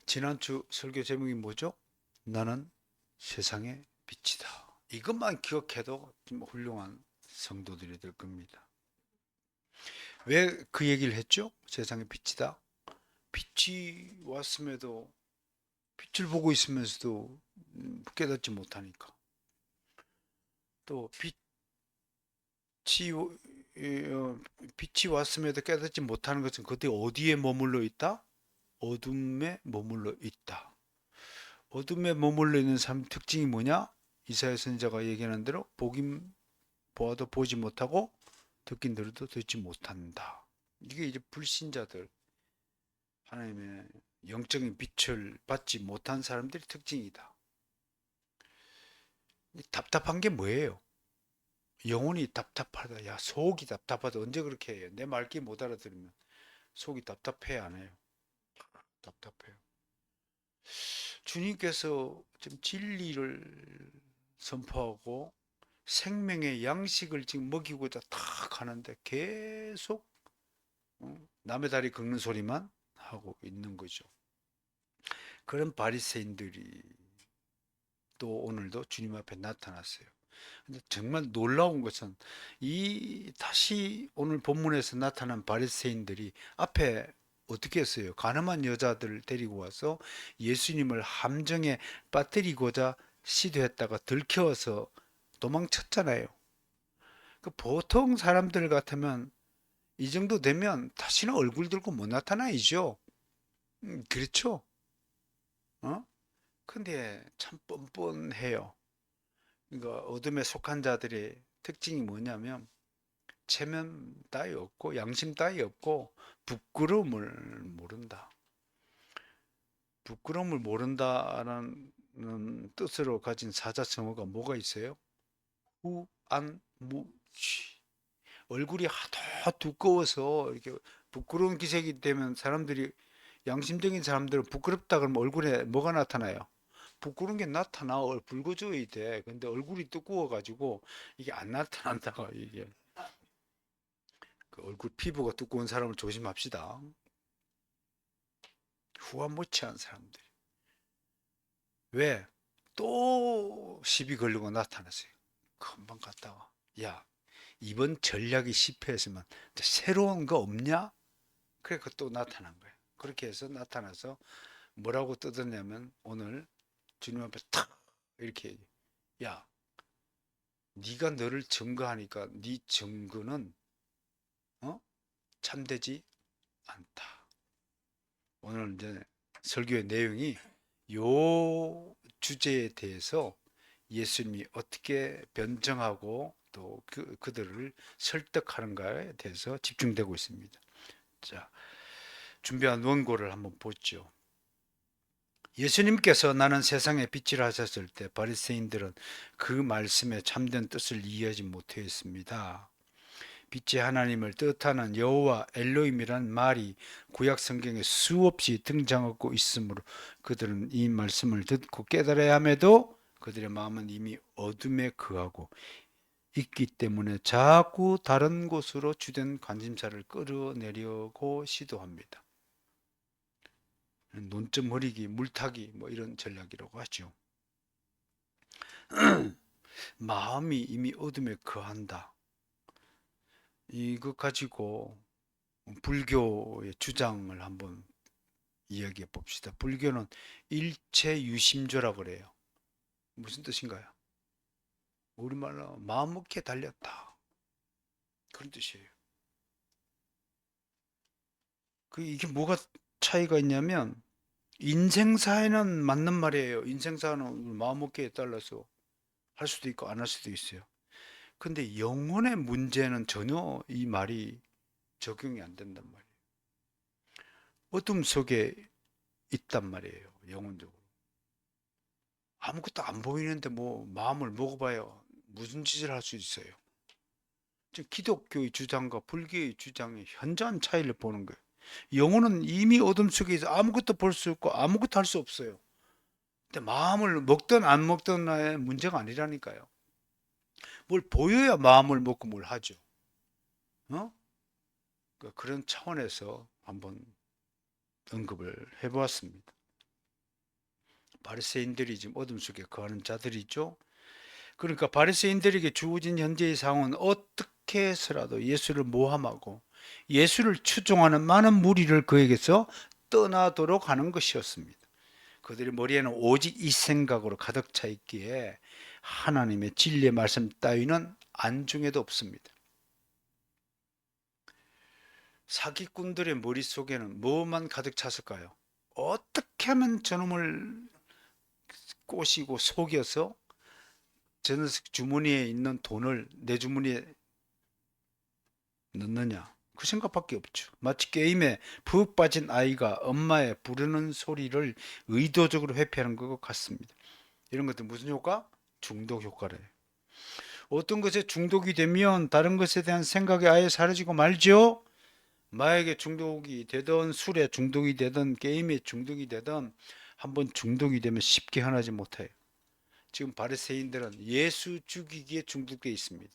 지난주 설교 제목이 뭐죠? 나는 세상의 빛이다. 이것만 기억해도 좀 훌륭한 성도들이 될 겁니다. 왜 그 얘기를 했죠? 세상의 빛이다. 빛이 왔음에도 빛을 보고 있으면서도 깨닫지 못하니까. 또 빛이 빛이 왔음에도 깨닫지 못하는 것은 그때 어디에 머물러 있다? 어둠에 머물러 있다. 어둠에 머물러 있는 사람 특징이 뭐냐? 이사야 선지자가 얘기하는 대로 보긴 보아도 보지 못하고 듣긴 들어도 듣지 못한다. 이게 이제 불신자들, 하나님의 영적인 빛을 받지 못한 사람들의 특징이다. 답답한 게 뭐예요? 영혼이 답답하다. 야, 속이 답답하다. 언제 그렇게 해요? 내 말귀 못 알아들으면 속이 답답해 안 해요? 답답해요. 주님께서 지금 진리를 선포하고 생명의 양식을 지금 먹이고자 탁 가는데 계속 남의 다리 긁는 소리만 하고 있는 거죠. 그런 바리새인들이 또 오늘도 주님 앞에 나타났어요. 근데 정말 놀라운 것은 이 다시 오늘 본문에서 나타난 바리새인들이 앞에 어떻게 했어요? 가늠한 여자들을 데리고 와서 예수님을 함정에 빠뜨리고자 시도했다가 들켜서 도망쳤잖아요. 그 보통 사람들 같으면 이 정도 되면 다시는 얼굴 들고 못 나타나이죠. 그렇죠? 어? 근데 참 뻔뻔해요. 그러니까 어둠에 속한 자들의 특징이 뭐냐면 체면 따위 없고 양심 따위 없고 부끄러움을 모른다. 부끄러움을 모른다라는 뜻으로 가진 사자성어가 뭐가 있어요? 후안무치. 얼굴이 하도 두꺼워서 이렇게 부끄러운 기색이 되면 사람들이 양심적인 사람들은 부끄럽다 그러면 얼굴에 뭐가 나타나요? 부끄러운 게 나타나 붉어져야 돼. 근데 얼굴이 두꺼워가지고 이게 안 나타난다가 이게 그 얼굴 피부가 두꺼운 사람을 조심합시다. 후한무치한 사람들. 왜? 또 시비 걸리고 나타났어요. 금방 갔다가 야 이번 전략이 실패했으면 새로운 거 없냐? 그래 또 나타난 거예요. 그렇게 해서 나타나서 뭐라고 뜯었냐면 오늘 주님 앞에 탁 이렇게 야 네가 너를 증거하니까 네 증거는 어? 참되지 않다. 오늘 이제 설교의 내용이 요 주제에 대해서 예수님이 어떻게 변정하고 또 그들을 설득하는가에 대해서 집중되고 있습니다. 자, 준비한 원고를 한번 보죠. 예수님께서 나는 세상의 빛이라 하셨을 때 바리새인들은 그 말씀의 참된 뜻을 이해하지 못했습니다. 빛의 하나님을 뜻하는 여호와 엘로임이란 말이 구약 성경에 수없이 등장하고 있으므로 그들은 이 말씀을 듣고 깨달아야 함에도 그들의 마음은 이미 어둠에 거하고 있기 때문에 자꾸 다른 곳으로 주된 관심사를 끌어내려고 시도합니다. 논점 흐리기, 물타기 뭐 이런 전략이라고 하죠. 마음이 이미 어둠에 거한다. 이것 가지고 불교의 주장을 한번 이야기해 봅시다. 불교는 일체유심조라고 그래요. 무슨 뜻인가요? 우리말로 마음먹기에 달렸다. 그런 뜻이에요. 이게 뭐가 차이가 있냐면 인생사에는 맞는 말이에요. 인생사는 마음먹기에 따라서 할 수도 있고 안 할 수도 있어요. 근데 영혼의 문제는 전혀 이 말이 적용이 안 된단 말이에요. 어둠 속에 있단 말이에요. 영혼적으로. 아무것도 안 보이는데 뭐 마음을 먹어봐요. 무슨 짓을 할 수 있어요. 지금 기독교의 주장과 불교의 주장의 현저한 차이를 보는 거예요. 영혼은 이미 어둠 속에 있어 아무것도 볼 수 없고 아무것도 할 수 없어요. 근데 마음을 먹든 안 먹든의 문제가 아니라니까요. 뭘 보여야 마음을 먹고 뭘 하죠. 어? 그런 차원에서 한번 언급을 해보았습니다. 바리새인들이 지금 어둠 속에 거하는 자들이죠. 그러니까 바리새인들에게 주어진 현재의 상황은 어떻게 해서라도 예수를 모함하고 예수를 추종하는 많은 무리를 그에게서 떠나도록 하는 것이었습니다. 그들의 머리에는 오직 이 생각으로 가득 차 있기에 하나님의 진리의 말씀 따위는 안중에도 없습니다. 사기꾼들의 머릿속에는 뭐만 가득 찼을까요? 어떻게 하면 저놈을 꼬시고 속여서 저는 주머니에 있는 돈을 내 주머니에 넣느냐, 그 생각밖에 없죠. 마치 게임에 푹 빠진 아이가 엄마의 부르는 소리를 의도적으로 회피하는 것 같습니다. 이런 것들 무슨 효과? 중독 효과래요. 어떤 것에 중독이 되면 다른 것에 대한 생각이 아예 사라지고 말죠. 마약에 중독이 되든 술에 중독이 되든 게임에 중독이 되든 한번 중독이 되면 쉽게 변하지 못해요. 지금 바리새인들은 예수 죽이기에 중독되어 있습니다.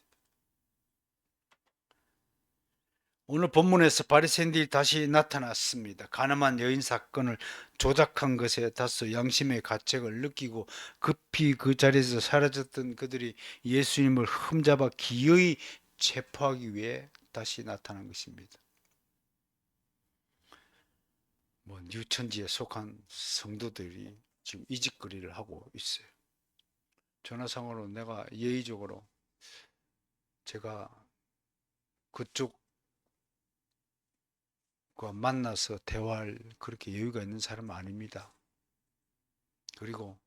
오늘 본문에서 바리새인들이 다시 나타났습니다. 가늠한 여인 사건을 조작한 것에 다소 양심의 가책을 느끼고 급히 그 자리에서 사라졌던 그들이 예수님을 흠잡아 기어이 체포하기 위해 다시 나타난 것입니다. 뉴천지에 속한 성도들이 지금 이직거리를 하고 있어요. 전화상으로 내가 예의적으로 제가 그쪽과 만나서 대화할 그렇게 여유가 있는 사람은 아닙니다. 그리고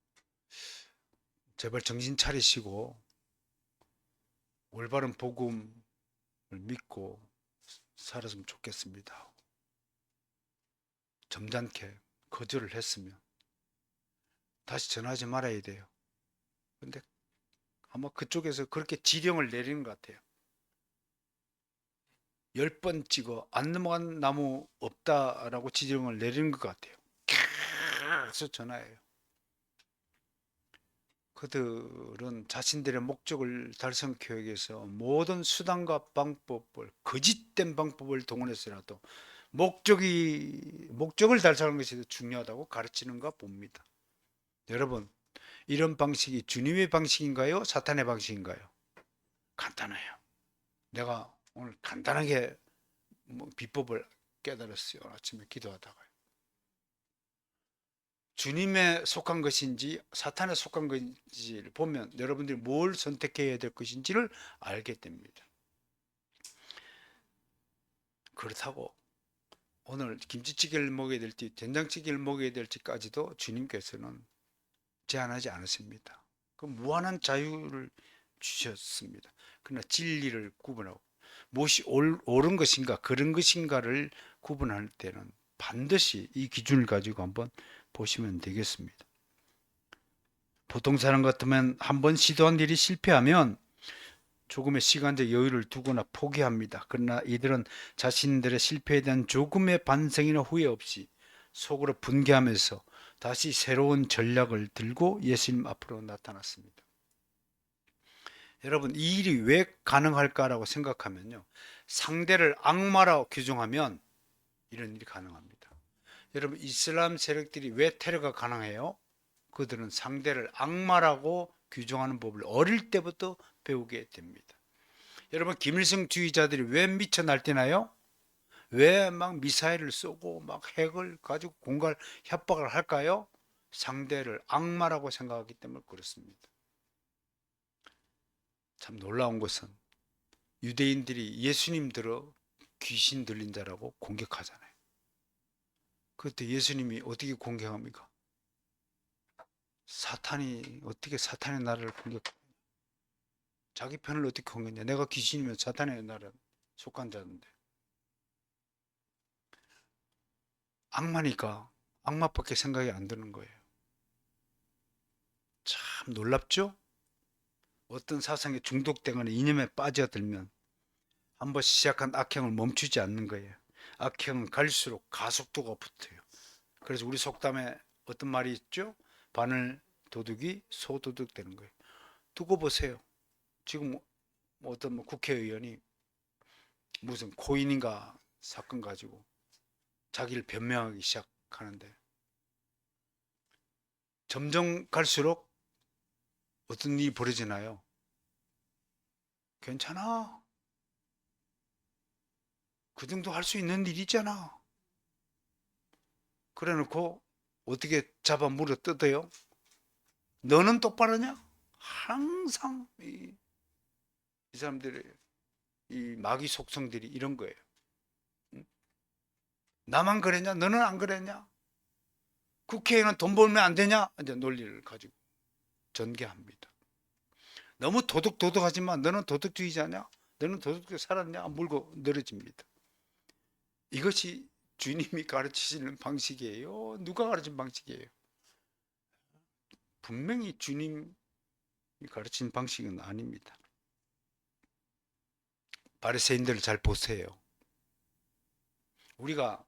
제발 정신 차리시고 올바른 복음을 믿고 살았으면 좋겠습니다. 점잖게 거절을 했으면 다시 전화하지 말아야 돼요. 근데 아마 그쪽에서 그렇게 지령을 내리는 것 같아요. 10번 찍어 안 넘어간 나무 없다라고 지령을 내리는 것 같아요. 계속 전화해요. 그들은 자신들의 목적을 달성하기 위해서 모든 수단과 방법을, 거짓된 방법을 동원해서라도 목적을 달성하는 것이 더 중요하다고 가르치는가 봅니다. 여러분, 이런 방식이 주님의 방식인가요? 사탄의 방식인가요? 간단해요. 내가 오늘 간단하게 비법을 깨달았어요. 아침에 기도하다가요. 주님에 속한 것인지 사탄에 속한 것인지를 보면 여러분들이 뭘 선택해야 될 것인지를 알게 됩니다. 그렇다고 오늘 김치찌개를 먹어야 될지 된장찌개를 먹어야 될지까지도 주님께서는 제한하지 않으십니다. 그 무한한 자유를 주셨습니다. 그러나 진리를 구분하고 무엇이 옳은 것인가 그런 것인가를 구분할 때는 반드시 이 기준을 가지고 한번 보시면 되겠습니다. 보통 사람 같으면 한번 시도한 일이 실패하면 조금의 시간적 여유를 두거나 포기합니다. 그러나 이들은 자신들의 실패에 대한 조금의 반성이나 후회 없이 속으로 분개하면서 다시 새로운 전략을 들고 예수님 앞으로 나타났습니다. 여러분, 이 일이 왜 가능할까라고 생각하면요, 상대를 악마라고 규정하면 이런 일이 가능합니다. 여러분, 이슬람 세력들이 왜 테러가 가능해요? 그들은 상대를 악마라고 규정하는 법을 어릴 때부터 배우게 됩니다. 여러분, 김일성주의자들이 왜 미쳐 날뛰나요? 왜 막 미사일을 쏘고 막 핵을 가지고 공갈 협박을 할까요? 상대를 악마라고 생각하기 때문에 그렇습니다. 참 놀라운 것은 유대인들이 예수님 들어 귀신 들린 자라고 공격하잖아요. 그때 예수님이 어떻게 공격합니까? 사탄이 어떻게 사탄의 나라를 공격하냐? 자기 편을 어떻게 공격하냐? 내가 귀신이면 사탄의 나라에 속한 자인데 악마니까 악마밖에 생각이 안 드는 거예요. 참 놀랍죠? 어떤 사상에 중독되거나 이념에 빠져들면 한번 시작한 악행을 멈추지 않는 거예요. 악행은 갈수록 가속도가 붙어요. 그래서 우리 속담에 어떤 말이 있죠? 바늘 도둑이 소도둑 되는 거예요. 두고 보세요. 지금 어떤 국회의원이 무슨 코인인가 사건 가지고 자기를 변명하기 시작하는데 점점 갈수록 어떤 일이 벌어지나요? 괜찮아. 그 정도 할 수 있는 일이잖아. 그래 놓고 어떻게 잡아 물어 뜯어요? 너는 똑바르냐? 항상 이 사람들의 이 마귀 속성들이 이런 거예요. 응? 나만 그랬냐? 너는 안 그랬냐? 국회의원은 돈 벌면 안 되냐? 이제 논리를 가지고 전개합니다. 너무 도덕도덕하지만 너는 도덕주의자냐? 너는 도덕주의 살았냐? 물고 늘어집니다. 이것이 주님이 가르치시는 방식이에요? 누가 가르친 방식이에요? 분명히 주님이 가르친 방식은 아닙니다. 바리새인들을 잘 보세요. 우리가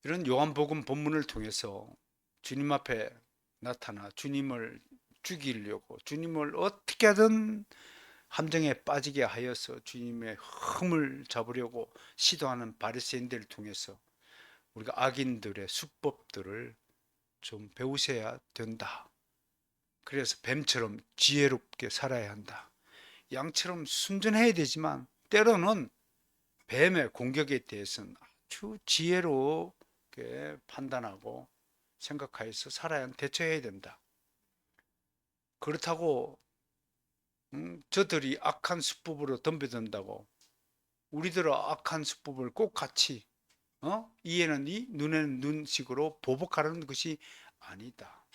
이런 요한복음 본문을 통해서 주님 앞에 나타나 주님을 죽이려고 주님을 어떻게든 함정에 빠지게 하여서 주님의 흠을 잡으려고 시도하는 바리새인들을 통해서 우리가 악인들의 수법들을 좀 배우셔야 된다. 그래서 뱀처럼 지혜롭게 살아야 한다. 양처럼 순전해야 되지만 때로는 뱀의 공격에 대해서는 아주 지혜롭게 판단하고 생각하여서 살아야 대처해야 된다. 그렇다고 저들이 악한 수법으로 덤벼든다고 우리들은 악한 수법을 꼭 같이 이에는 이 눈에는 눈식으로 보복하는 것이 아니다.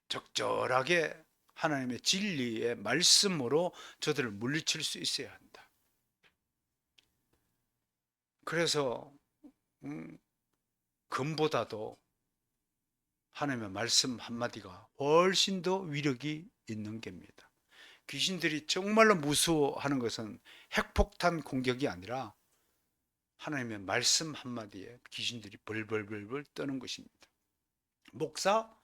적절하게 하나님의 진리의 말씀으로 저들을 물리칠 수 있어야 한다. 그래서 금보다도 하나님의 말씀 한마디가 훨씬 더 위력이 있는 겁니다. 귀신들이 정말로 무서워하는 것은 핵폭탄 공격이 아니라 하나님의 말씀 한마디에 귀신들이 벌벌벌벌 떠는 것입니다. 목사?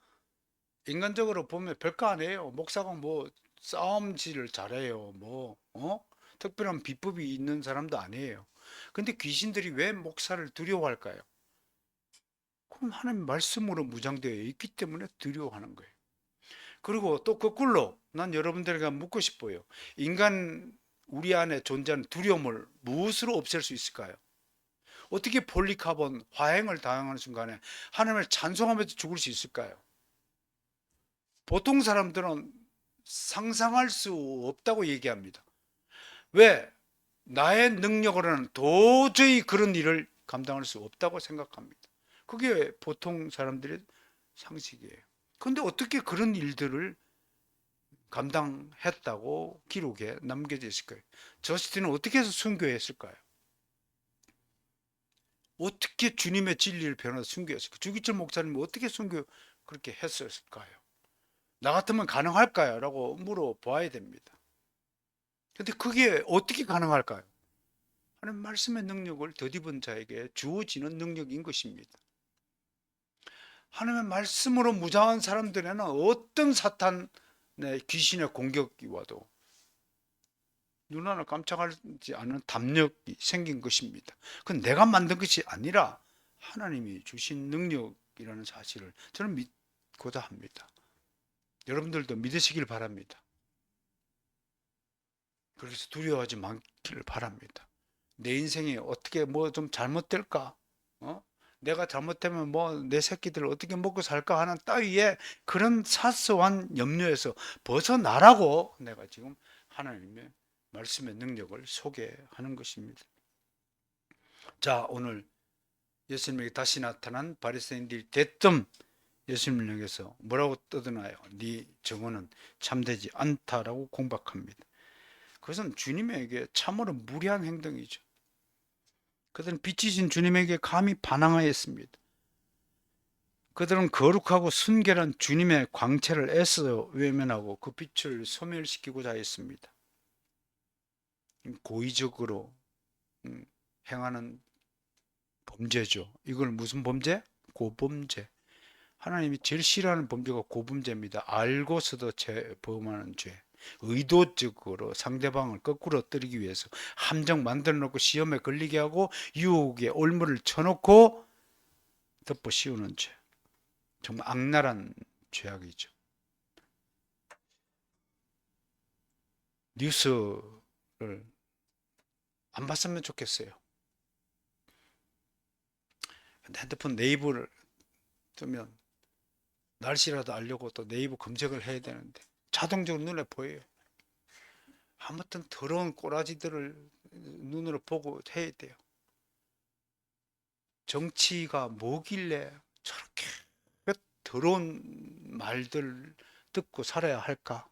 인간적으로 보면 별거 아니에요. 목사가 뭐 싸움질을 잘해요. 특별한 비법이 있는 사람도 아니에요. 근데 귀신들이 왜 목사를 두려워할까요? 그럼 하나님 말씀으로 무장되어 있기 때문에 두려워하는 거예요. 그리고 또 거꾸로 난 여러분들에게 묻고 싶어요. 인간 우리 안에 존재하는 두려움을 무엇으로 없앨 수 있을까요? 어떻게 폴리카본 화행을 당하는 순간에 하나님을 찬송하면서 죽을 수 있을까요? 보통 사람들은 상상할 수 없다고 얘기합니다. 왜? 나의 능력으로는 도저히 그런 일을 감당할 수 없다고 생각합니다. 그게 보통 사람들의 상식이에요. 그런데 어떻게 그런 일들을 감당했다고 기록에 남겨져 있을까요? 저스틴은 어떻게 해서 순교했을까요? 어떻게 주님의 진리를 변호해서 순교했을까요? 주기철 목사님은 어떻게 순교 그렇게 했었을까요? 나 같으면 가능할까요? 라고 물어봐야 됩니다. 근데 그게 어떻게 가능할까요? 하나님 말씀의 능력을 덧입은 자에게 주어지는 능력인 것입니다. 하나님의 말씀으로 무장한 사람들에는 어떤 사탄의 귀신의 공격이 와도 눈 하나 깜짝하지 않은 담력이 생긴 것입니다. 그건 내가 만든 것이 아니라 하나님이 주신 능력이라는 사실을 저는 믿고자 합니다. 여러분들도 믿으시길 바랍니다. 그래서 두려워하지 않기를 바랍니다. 내 인생이 어떻게 뭐 좀 잘못될까? 내가 잘못되면 뭐 내 새끼들 어떻게 먹고 살까 하는 따위의 그런 사소한 염려에서 벗어나라고 내가 지금 하나님의 말씀의 능력을 소개하는 것입니다. 자, 오늘 예수님에게 다시 나타난 바리새인들이 대뜸 예수님을 향해서 뭐라고 떠드나요? 네 증언은 참되지 않다라고 공박합니다. 그것은 주님에게 참으로 무리한 행동이죠. 그들은 빛이신 주님에게 감히 반항하였습니다. 그들은 거룩하고 순결한 주님의 광채를 애써 외면하고 그 빛을 소멸시키고자 했습니다. 고의적으로 행하는 범죄죠. 이걸 무슨 범죄? 고범죄. 하나님이 제일 싫어하는 범죄가 고범죄입니다. 알고서도 범하는 죄. 의도적으로 상대방을 거꾸로 떨기 위해서 함정 만들어 놓고 시험에 걸리게 하고 유혹에 올무를 쳐놓고 덮어 씌우는 죄. 정말 악랄한 죄악이죠. 뉴스를 안 봤으면 좋겠어요. 핸드폰 네이버를 뜨면 날씨라도 알려고 또 네이버 검색을 해야 되는데 자동적으로 눈에 보여요. 아무튼 더러운 꼬라지들을 눈으로 보고 해야 돼요. 정치가 뭐길래 저렇게 더러운 말들 듣고 살아야 할까?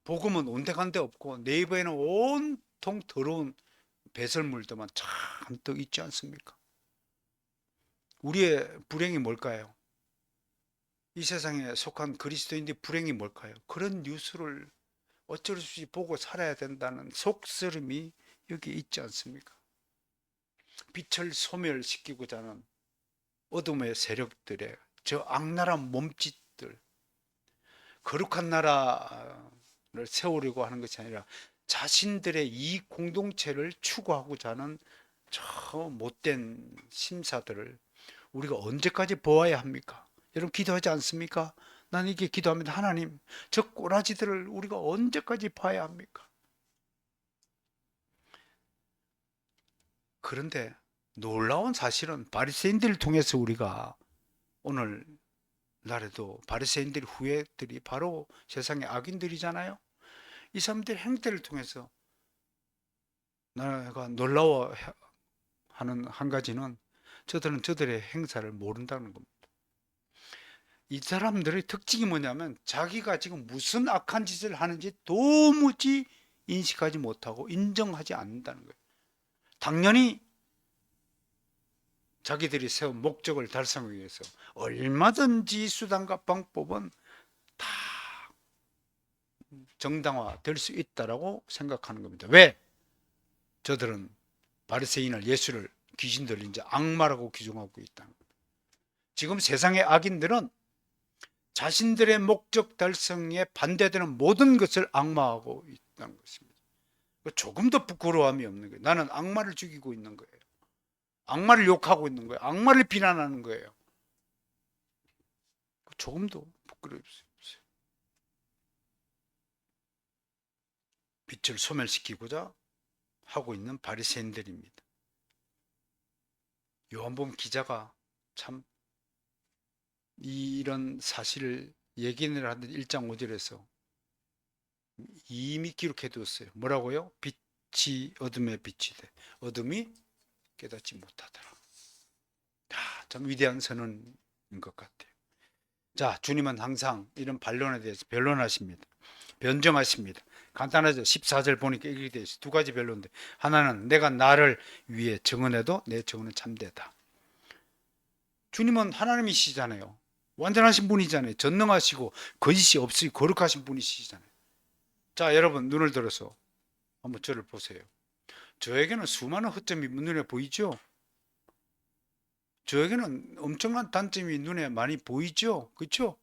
복음은 온데간데 없고 네이버에는 온통 더러운 배설물들만 잔뜩 있지 않습니까? 우리의 불행이 뭘까요? 이 세상에 속한 그리스도인들의 불행이 뭘까요? 그런 뉴스를 어쩔 수 없이 보고 살아야 된다는 속쓰림이 여기 있지 않습니까? 빛을 소멸시키고자 하는 어둠의 세력들의 저 악랄한 몸짓들, 거룩한 나라를 세우려고 하는 것이 아니라 자신들의 이익 공동체를 추구하고자 하는 저 못된 심사들을 우리가 언제까지 보아야 합니까? 여러분 기도하지 않습니까? 난 이게 기도합니다. 하나님, 저 꼬라지들을 우리가 언제까지 봐야 합니까? 그런데 놀라운 사실은 바리새인들을 통해서 우리가 오늘 날에도 바리새인들의 후예들이 바로 세상의 악인들이잖아요. 이 사람들의 행태를 통해서 내가 놀라워하는 한 가지는 저들은 저들의 행사를 모른다는 겁니다. 이 사람들의 특징이 뭐냐면 자기가 지금 무슨 악한 짓을 하는지 도무지 인식하지 못하고 인정하지 않는다는 거예요. 당연히 자기들이 세운 목적을 달성하기 위해서 얼마든지 수단과 방법은 다 정당화될 수 있다라고 생각하는 겁니다. 왜? 저들은 바리새인을 예수를 귀신 들린 자 악마라고 규정하고 있다는 겁니다. 지금 세상의 악인들은 자신들의 목적 달성에 반대되는 모든 것을 악마하고 있다는 것입니다. 조금도 부끄러움이 없는 거예요. 나는 악마를 죽이고 있는 거예요. 악마를 욕하고 있는 거예요. 악마를 비난하는 거예요. 조금도 부끄러움이 없어요. 빛을 소멸시키고자 하고 있는 바리새인들입니다. 요한복음 기자가 참 이런 사실을 예견을 하는 1장 5절에서 이미 기록해 두었어요. 뭐라고요? 빛이 어둠에 빛이 돼 어둠이 깨닫지 못하더라. 참 위대한 선언인 것 같아요. 자, 주님은 항상 이런 반론에 대해서 변론하십니다. 변정하십니다. 간단하죠. 14절 보니까 이렇게 되어 있어요. 두 가지 변론인데 하나는 내가 나를 위해 증언해도 내 증언은 참되다. 주님은 하나님이시잖아요. 완전하신 분이잖아요. 전능하시고 거짓이 없이 거룩하신 분이시잖아요. 자, 여러분 눈을 들어서 한번 저를 보세요. 저에게는 수많은 허점이 눈에 보이죠? 저에게는 엄청난 단점이 눈에 많이 보이죠? 그렇죠?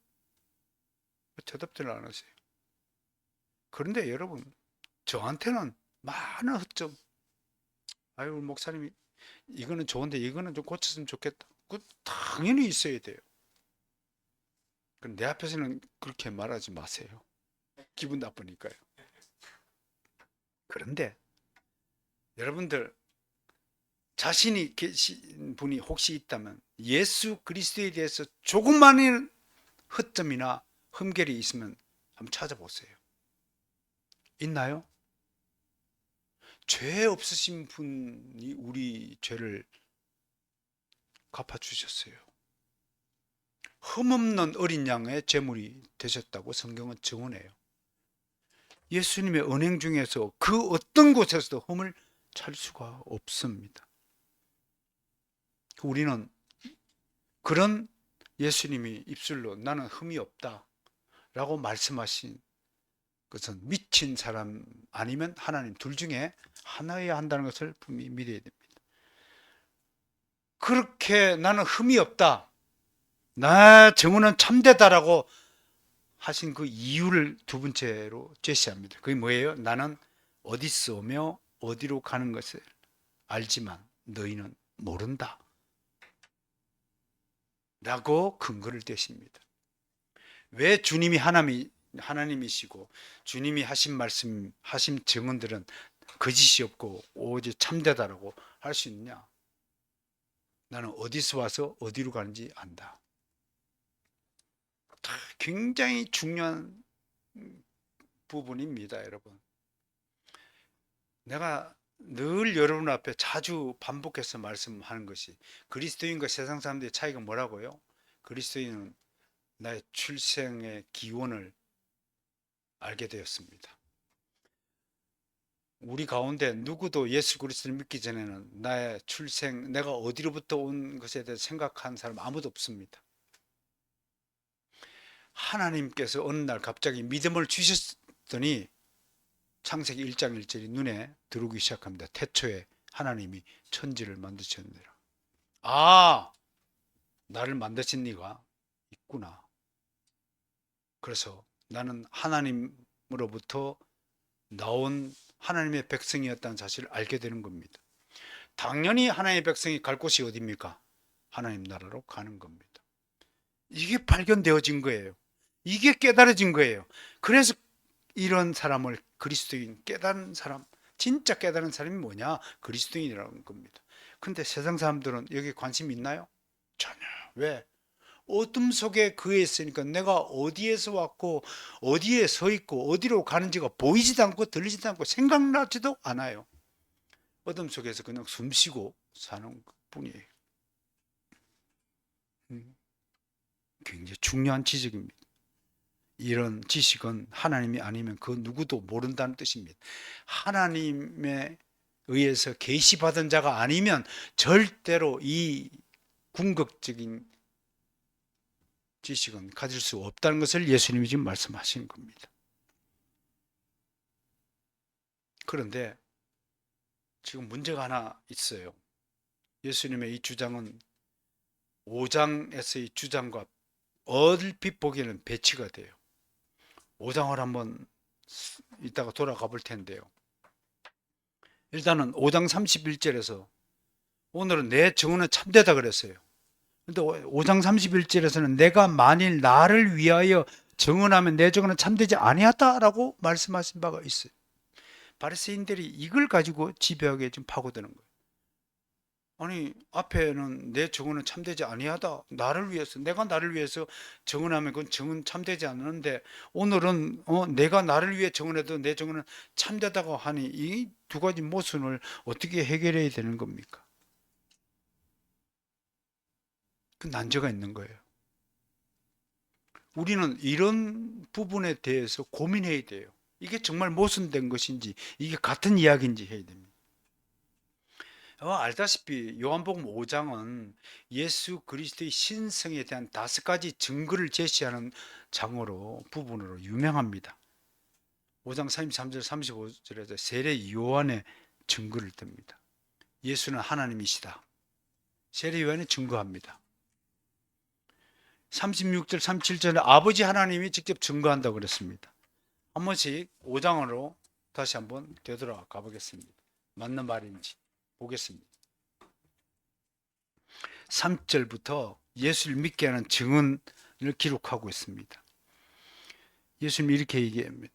대답들 안 하세요. 그런데 여러분, 저한테는 많은 허점. 아유, 목사님이 이거는 좋은데 이거는 좀 고쳤으면 좋겠다. 그 당연히 있어야 돼요. 내 앞에서는 그렇게 말하지 마세요. 기분 나쁘니까요. 그런데 여러분들 자신이 계신 분이 혹시 있다면 예수 그리스도에 대해서 조금만의 허점이나 흠결이 있으면 한번 찾아보세요. 있나요? 죄 없으신 분이 우리 죄를 갚아주셨어요. 흠없는 어린 양의 제물이 되셨다고 성경은 증언해요. 예수님의 언행 중에서 그 어떤 곳에서도 흠을 찾을 수가 없습니다. 우리는 그런 예수님이 입술로 나는 흠이 없다 라고 말씀하신 것은 미친 사람 아니면 하나님 둘 중에 하나여야 한다는 것을 분명히 믿어야 됩니다. 그렇게 나는 흠이 없다, 나 정우는 참되다라고 하신 그 이유를 두 번째로 제시합니다. 그게 뭐예요? 나는 어디서 오며 어디로 가는 것을 알지만 너희는 모른다. 라고 근거를 대십니다. 왜 하나님이시고 주님이 하신 말씀, 하신 증언들은 거짓이 없고 오직 참되다라고 할 수 있느냐? 나는 어디서 와서 어디로 가는지 안다. 굉장히 중요한 부분입니다, 여러분. 내가 늘 여러분 앞에 자주 반복해서 말씀하는 것이 그리스도인과 세상 사람들의 차이가 뭐라고요? 그리스도인은 나의 출생의 기원을 알게 되었습니다. 우리 가운데 누구도 예수 그리스도를 믿기 전에는 나의 출생, 내가 어디로부터 온 것에 대해 생각한 사람 아무도 없습니다. 하나님께서 어느 날 갑자기 믿음을 주셨더니 창세기 1장 1절이 눈에 들어오기 시작합니다. 태초에 하나님이 천지를 만드셨느니라. 아, 나를 만드신 네가 있구나. 그래서 나는 하나님으로부터 나온 하나님의 백성이었다는 사실을 알게 되는 겁니다. 당연히 하나님의 백성이 갈 곳이 어디입니까? 하나님 나라로 가는 겁니다. 이게 발견되어진 거예요. 이게 깨달아진 거예요. 그래서 이런 사람을 그리스도인, 깨달은 사람, 진짜 깨달은 사람이 뭐냐? 그리스도인이라는 겁니다. 근데 세상 사람들은 여기에 관심이 있나요? 전혀. 왜? 어둠 속에 그에 있으니까 내가 어디에서 왔고 어디에 서 있고 어디로 가는지가 보이지도 않고 들리지도 않고 생각나지도 않아요. 어둠 속에서 그냥 숨쉬고 사는 뿐이에요. 굉장히 중요한 지적입니다. 이런 지식은 하나님이 아니면 그 누구도 모른다는 뜻입니다. 하나님에 의해서 계시받은 자가 아니면 절대로 이 궁극적인 지식은 가질 수 없다는 것을 예수님이 지금 말씀하시는 겁니다. 그런데 지금 문제가 하나 있어요. 예수님의 이 주장은 5장에서의 주장과 얼핏 보기에는 배치가 돼요. 5장을 한번 이따가 돌아가 볼 텐데요. 일단은 5장 31절에서 오늘은 내 증언은 참되다 그랬어요. 근데 5장 31절에서는 내가 만일 나를 위하여 증언하면 내 증언은 참되지 아니하다라고 말씀하신 바가 있어요. 바리새인들이 이걸 가지고 집요하게 좀 파고드는 거예요. 아니 앞에는 내 증언은 참되지 아니하다. 나를 위해서 내가 나를 위해서 증언하면 그건 증언 참되지 않는데 오늘은 내가 나를 위해 증언해도 내 증언은 참되다고 하니 이 두 가지 모순을 어떻게 해결해야 되는 겁니까? 그 난제가 있는 거예요. 우리는 이런 부분에 대해서 고민해야 돼요. 이게 정말 모순된 것인지 이게 같은 이야기인지 해야 됩니다. 알다시피 요한복음 5장은 예수 그리스도의 신성에 대한 5가지 증거를 제시하는 장으로 부분으로 유명합니다. 5장 33절 35절에서 세례 요한의 증거를 듭니다. 예수는 하나님이시다. 세례 요한이 증거합니다. 36절 37절에 아버지 하나님이 직접 증거한다고 그랬습니다. 한 번씩 5장으로 다시 한번 되돌아가 보겠습니다. 맞는 말인지 보겠습니다. 3절부터 예수를 믿게 하는 증언을 기록하고 있습니다. 예수님이 이렇게 얘기합니다.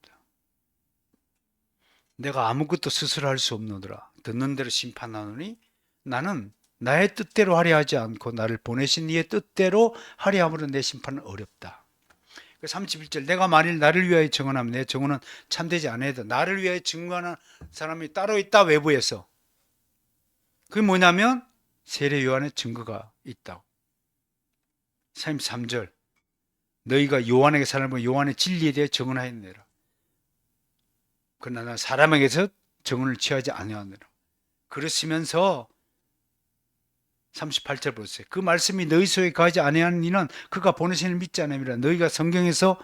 내가 아무것도 스스로 할 수 없노라. 듣는 대로 심판하노니 나는 나의 뜻대로 하려 하지 않고 나를 보내신 이의 뜻대로 하려 함으로 내 심판은 어렵다. 31절 내가 만일 나를 위하여 증언하면 내 증언은 참되지 않아도 나를 위하여 증거하는 사람이 따로 있다. 외부에서. 그게 뭐냐면 세례 요한의 증거가 있다고. 33절 너희가 요한에게 사람을 요한의 진리에 대해 증언하였느니라. 그러나 사람에게서 증언을 취하지 아니하느라. 그러시면서 38절 보세요. 그 말씀이 너희 속에 거하지 아니하는 이는 그가 보내신 이를 믿지 않음이라. 너희가 성경에서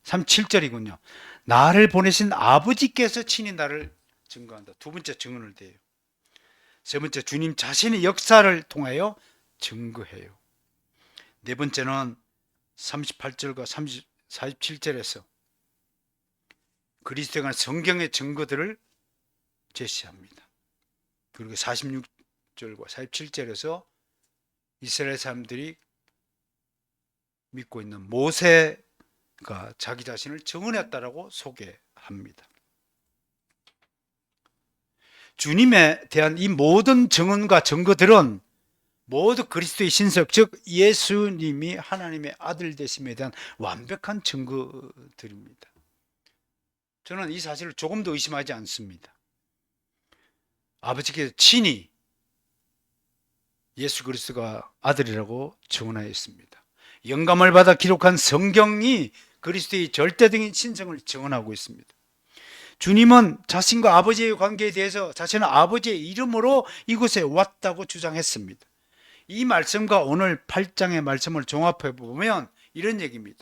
37절이군요. 나를 보내신 아버지께서 친히 나를 증거한다. 두 번째 증언을 대요. 세 번째 주님 자신의 역사를 통하여 증거해요. 네 번째는 38절과 47절에서 그리스도에 관한 성경의 증거들을 제시합니다. 그리고 46절과 47절에서 이스라엘 사람들이 믿고 있는 모세가 자기 자신을 증언했다라고 소개합니다. 주님에 대한 이 모든 증언과 증거들은 모두 그리스도의 신석, 즉 예수님이 하나님의 아들 되심에 대한 완벽한 증거들입니다. 저는 이 사실을 조금도 의심하지 않습니다. 아버지께서 친히 예수 그리스도가 아들이라고 증언하였습니다. 영감을 받아 기록한 성경이 그리스도의 절대적인 신성을 증언하고 있습니다. 주님은 자신과 아버지의 관계에 대해서 자신은 아버지의 이름으로 이곳에 왔다고 주장했습니다. 이 말씀과 오늘 8장의 말씀을 종합해 보면 이런 얘기입니다.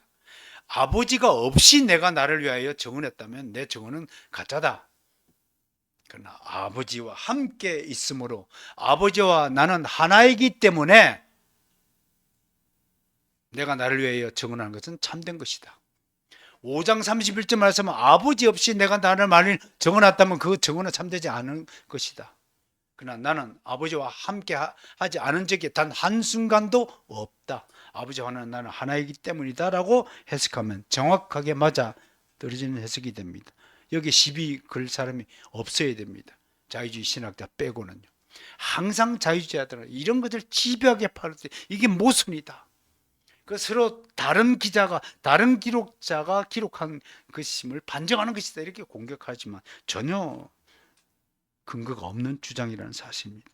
아버지가 없이 내가 나를 위하여 증언했다면 내 증언은 가짜다. 그러나 아버지와 함께 있으므로 아버지와 나는 하나이기 때문에 내가 나를 위하여 증언하는 것은 참된 것이다. 5장 31절 말씀은 아버지 없이 내가 나를 말을 증언했다면 그 증언은 참되지 않은 것이다. 그러나 나는 아버지와 함께 하지 않은 적이 단 한순간도 없다. 아버지와 나는 하나이기 때문이다 라고 해석하면 정확하게 맞아 떨어지는 해석이 됩니다. 여기 시비 걸 사람이 없어야 됩니다. 자유주의 신학자 빼고는요. 항상 자유주의자들은 이런 것을 집요하게 팔을 때 이게 모순이다. 그 서로 다른 기자가 다른 기록자가 기록한 것임을 반증하는 것이다 이렇게 공격하지만 전혀 근거가 없는 주장이라는 사실입니다.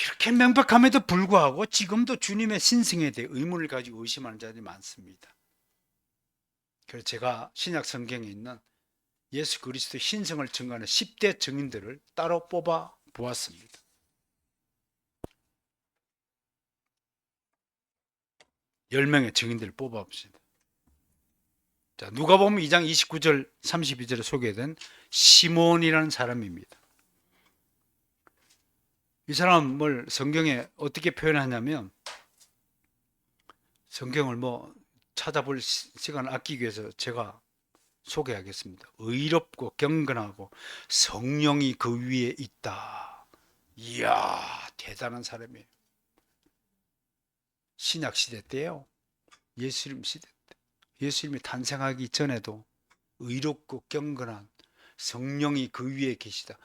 이렇게 명백함에도 불구하고 지금도 주님의 신성에 대해 의문을 가지고 의심하는 자들이 많습니다. 그래서 제가 신약 성경에 있는 예수 그리스도의 신성을 증거하는 10대 증인들을 따로 뽑아 보았습니다. 열 명의 증인들을 뽑아봅시다. 자, 누가복음 2장 29절 32절에 소개된 시몬이라는 사람입니다. 이 사람을 성경에 어떻게 표현하냐면 성경을 찾아볼 시간을 아끼기 위해서 제가 소개하겠습니다. 의롭고 경건하고 성령이 그 위에 있다. 이야, 대단한 사람이에요. 신약 시대 때요. 예수님 시대 때. 예수님이 탄생하기 전에도 의롭고 경건한 성령이 그 위에 계시다.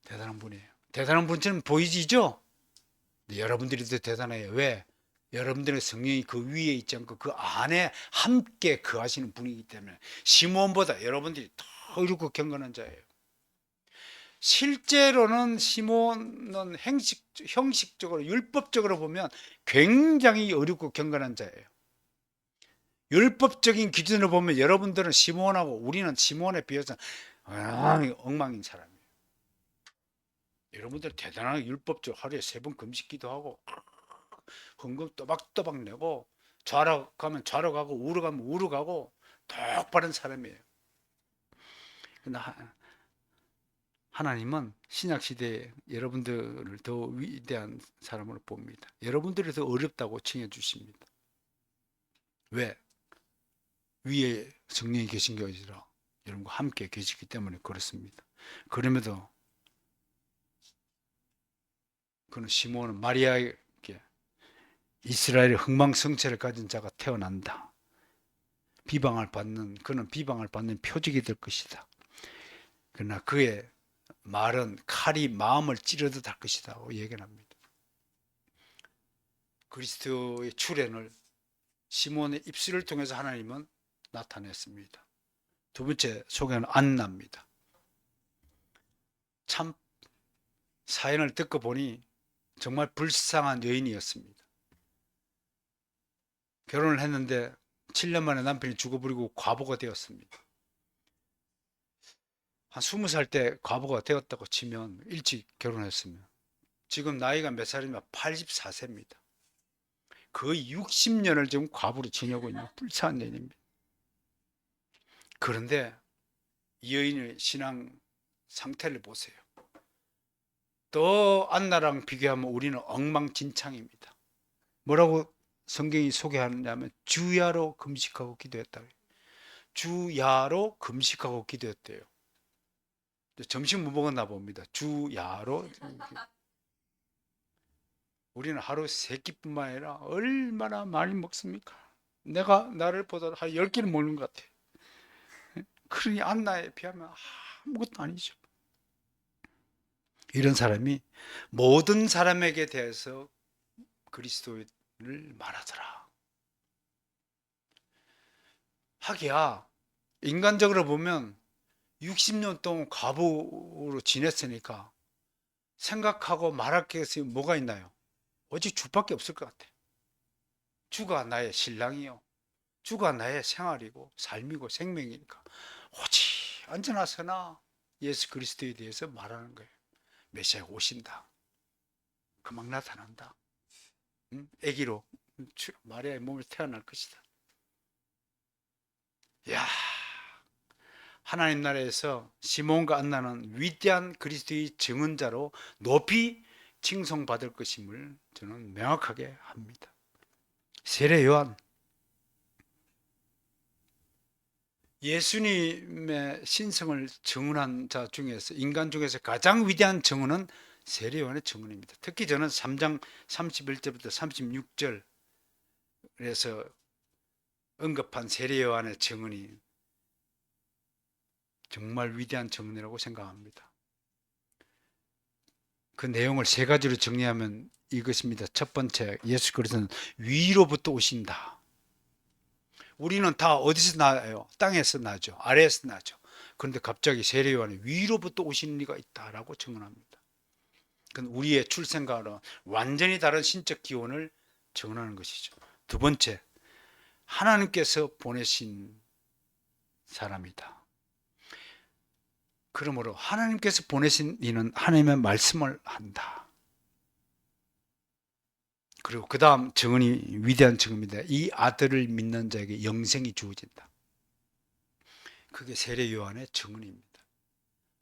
대단한 분이에요. 대단한 분처럼 보이지죠? 네, 여러분들이 더 대단해요. 왜? 여러분들의 성령이 그 위에 있지 않고 그 안에 함께 거하시는 분이기 때문에 시몬보다 여러분들이 더 의롭고 경건한 자예요. 실제로는 시몬은 형식적으로 율법적으로 보면 굉장히 어렵고 경건한 자예요. 율법적인 기준으로 보면 여러분들은 시몬하고 우리는 시몬에 비해서 엉망인 사람이에요. 여러분들 대단하게 율법적 하루에 3번 금식 기도하고 헌금 또박또박 내고 좌로 가면 좌로 가고 우로 가면 우로 가고 똑바른 사람이에요. 그러나 하나님은 신약시대에 여러분들을 더 위대한 사람으로 봅니다. 여러분들이 더 어렵다고 칭해 주십니다. 왜? 위에 성령이 계신 게 아니라 여러분과 함께 계시기 때문에 그렇습니다. 그럼에도 그는 시몬은 마리아에게 이스라엘의 흥망성쇠를 가진 자가 태어난다. 그는 비방을 받는 표적이 될 것이다. 그러나 그의 말은 칼이 마음을 찌르듯 할 것이다 고 얘기를 합니다. 그리스도의 출현을 시몬의 입술을 통해서 하나님은 나타냈습니다. 두 번째 소개는 안나입니다. 참 사연을 듣고 보니 정말 불쌍한 여인이었습니다. 결혼을 했는데 7년 만에 남편이 죽어버리고 과부가 되었습니다. 한 20살 때 과부가 되었다고 치면 일찍 결혼했으면 지금 나이가 몇 살이면 84세입니다. 거의 60년을 지금 과부로 지내고 있는 불쌍한 여인입니다. 그런데 이 여인의 신앙 상태를 보세요. 또 안나랑 비교하면 우리는 엉망진창입니다. 뭐라고 성경이 소개하느냐면 주야로 금식하고 기도했다. 주야로 금식하고 기도했대요. 점심 못 먹었나 봅니다. 주야로. 우리는 하루 3끼뿐만 아니라 얼마나 많이 먹습니까? 내가 나를 보다 한 10끼는 먹는 것 같아. 그러니 안나에 비하면 아무것도 아니죠. 이런 사람이 모든 사람에게 대해서 그리스도를 말하더라. 하기야 인간적으로 보면 60년 동안 과부로 지냈으니까 생각하고 말할 게 뭐가 있나요? 오직 주밖에 없을 것 같아. 주가 나의 신랑이요, 주가 나의 생활이고 삶이고 생명이니까 오직 언제나 서나 예수 그리스도에 대해서 말하는 거예요. 메시아가 오신다, 금방 나타난다, 아기로 마리아의 몸을 태어날 것이다. 야, 하나님 나라에서 시몬과 안나는 위대한 그리스도의 증언자로 높이 칭송받을 것임을 저는 명확하게 합니다. 세례 요한, 예수님의 신성을 증언한 자 중에서, 인간 중에서 가장 위대한 증언은 세례 요한의 증언입니다. 특히 저는 3장 31절부터 36절에서 언급한 세례 요한의 증언이 정말 위대한 증언이라고 생각합니다. 그 내용을 3가지로 정리하면 이것입니다. 첫 번째, 예수 그리스도는 위로부터 오신다. 우리는 다 어디서 나요? 땅에서 나죠. 아래에서 나죠. 그런데 갑자기 세례 요한이 위로부터 오시는 이가 있다라고 증언합니다. 그건 우리의 출생과는 완전히 다른 신적 기원을 증언하는 것이죠. 두 번째, 하나님께서 보내신 사람이다. 그러므로 하나님께서 보내신 이는 하나님의 말씀을 한다. 그리고 그 다음 증언이 위대한 증언입니다. 이 아들을 믿는 자에게 영생이 주어진다. 그게 세례 요한의 증언입니다.